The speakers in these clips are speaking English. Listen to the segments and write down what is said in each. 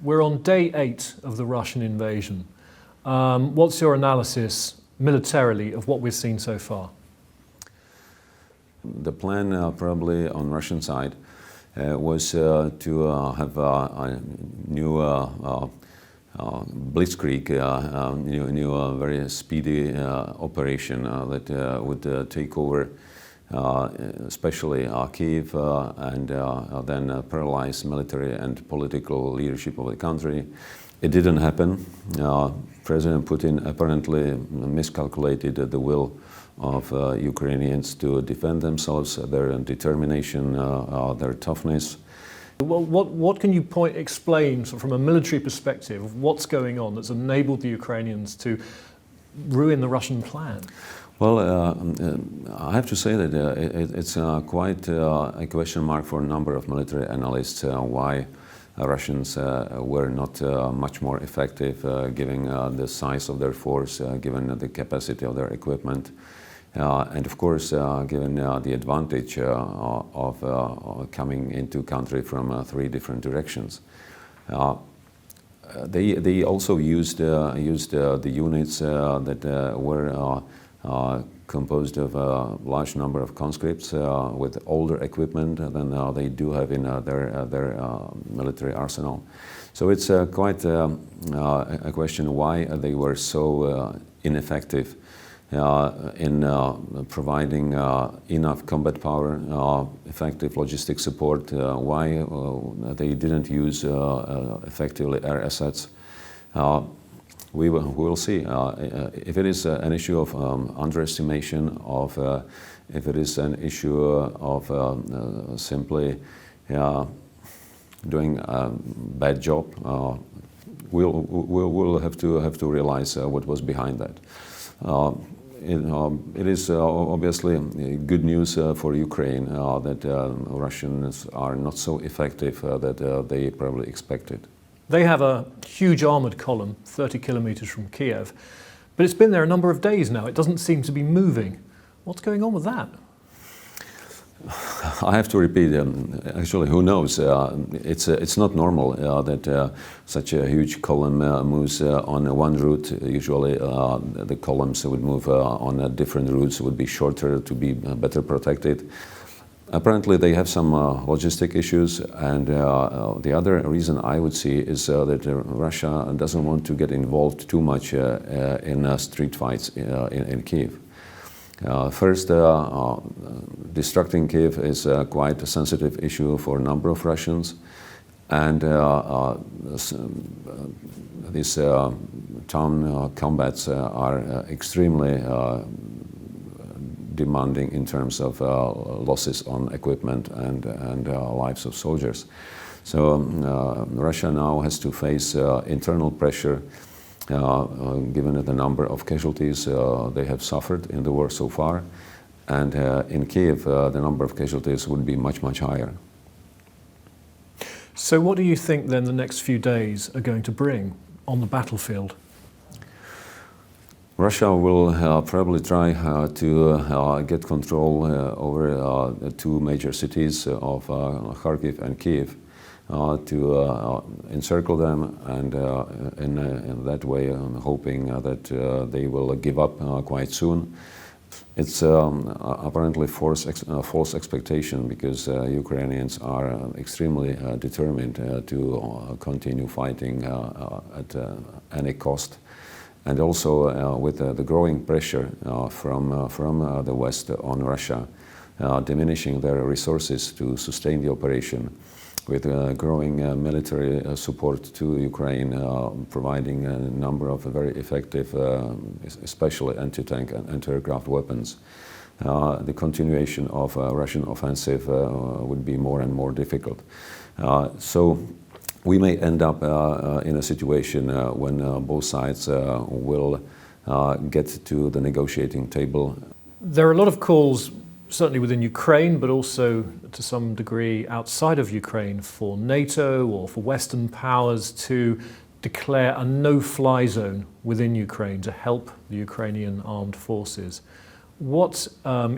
we're on day 8 of the Russian invasion. What's your analysis militarily of what we've seen so far? The plan probably on Russian side was to have a new blitzkrieg, new very speedy operation that would take over especially Kyiv and then paralyze military and political leadership of the country. It didn't happen. President Putin apparently miscalculated the will of Ukrainians to defend themselves, their determination, their toughness. Well, what can you explain from a military perspective of what's going on that's enabled the Ukrainians to ruin the Russian plan? Well, I have to say that it's quite a question mark for a number of military analysts why Russians were not much more effective given the size of their force, given the capacity of their equipment, and of course given the advantage of coming into country from 3 different directions. They also used the units that were composed of a large number of conscripts with older equipment than they do have in their military arsenal. So it's quite a question why they were so ineffective in providing enough combat power, effective logistic support, why they didn't use effectively air assets. We will see. If it is an issue of underestimation, if it is an issue of simply doing a bad job, we'll have to realize what was behind that. It is obviously good news for Ukraine that Russians are not so effective that they probably expected. They have a huge armoured column, 30 kilometres from Kiev, but it's been there a number of days now. It doesn't seem to be moving. What's going on with that? I have to repeat, actually, who knows? It's not normal that such a huge column moves on one route. Usually the columns would move on different routes, would be shorter to be better protected. Apparently they have some logistic issues, and the other reason I would see is that Russia doesn't want to get involved too much in street fights in Kyiv. First, destructing Kyiv is quite a sensitive issue for a number of Russians, and these town combats are extremely demanding in terms of losses on equipment and lives of soldiers. So Russia now has to face internal pressure given the number of casualties they have suffered in the war so far, and in Kyiv the number of casualties would be much higher. So what do you think then the next few days are going to bring on the battlefield? Russia will probably try to get control over the 2 major cities of Kharkiv and Kyiv, to encircle them, and in that way hoping that they will give up quite soon. It's apparently false expectation, because Ukrainians are extremely determined to continue fighting at any cost. And also with the growing pressure from the West on Russia, diminishing their resources to sustain the operation, with growing military support to Ukraine, providing a number of very effective, especially anti-tank and anti-aircraft weapons. The continuation of Russian offensive would be more and more difficult. So we may end up in a situation when both sides will get to the negotiating table. There are a lot of calls, certainly within Ukraine, but also to some degree outside of Ukraine, for NATO or for Western powers to declare a no-fly zone within Ukraine to help the Ukrainian armed forces. What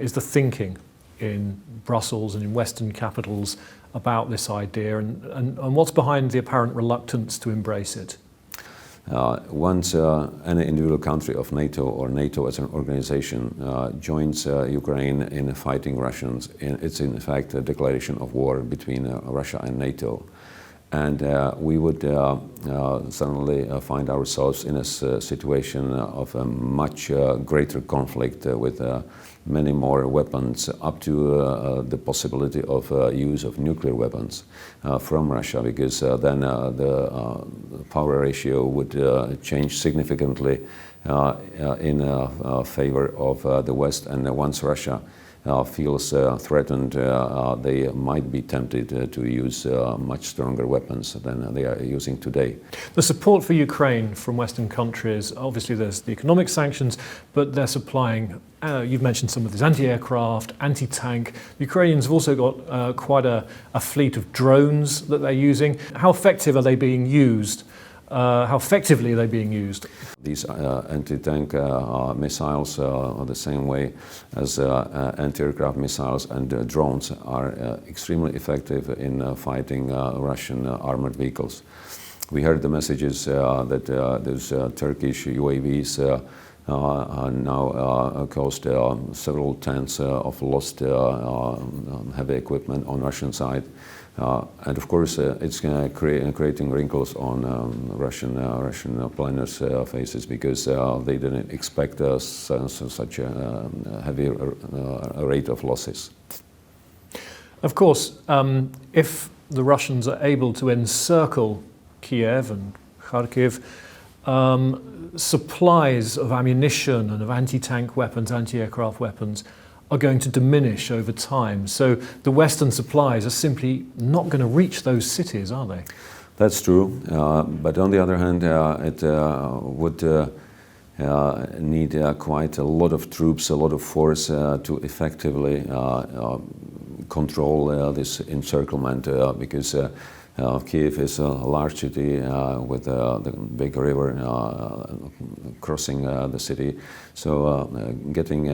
is the thinking in Brussels and in Western capitals about this idea, and what's behind the apparent reluctance to embrace it? Once any individual country of NATO or NATO as an organization joins Ukraine in fighting Russians, it's in fact a declaration of war between Russia and NATO. And we would suddenly find ourselves in a situation of a much greater conflict with many more weapons, up to the possibility of use of nuclear weapons from Russia, because then the power ratio would change significantly in favor of the West. And once Russia feels threatened, they might be tempted to use much stronger weapons than they are using today. The support for Ukraine from Western countries, obviously there's the economic sanctions, but they're supplying, you've mentioned some of these anti-aircraft, anti-tank. The Ukrainians have also got quite a fleet of drones that they're using. How effective are they being used? How effectively are they being used? These anti-tank missiles are the same way as anti-aircraft missiles, and drones are extremely effective in fighting Russian armored vehicles. We heard the messages that those Turkish UAVs now caused several tens of lost heavy equipment on Russian side. And of course, it's creating wrinkles on Russian planners' faces, because they didn't expect such a heavy rate of losses. Of course, if the Russians are able to encircle Kiev and Kharkiv, supplies of ammunition and of anti-tank weapons, anti-aircraft weapons are going to diminish over time. So the Western supplies are simply not going to reach those cities, are they? That's true. But on the other hand, it would need quite a lot of troops, a lot of force to effectively control this encirclement, because Kiev is a large city with the big river crossing the city, so getting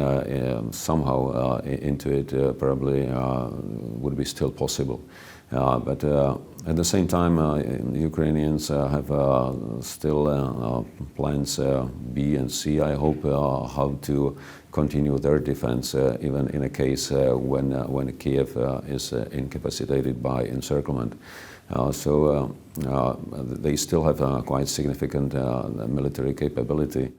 somehow into it probably would be still possible. But at the same time, Ukrainians have still plans B and C, I hope, how to continue their defense, even in a case when Kiev is incapacitated by encirclement. So they still have quite significant military capability.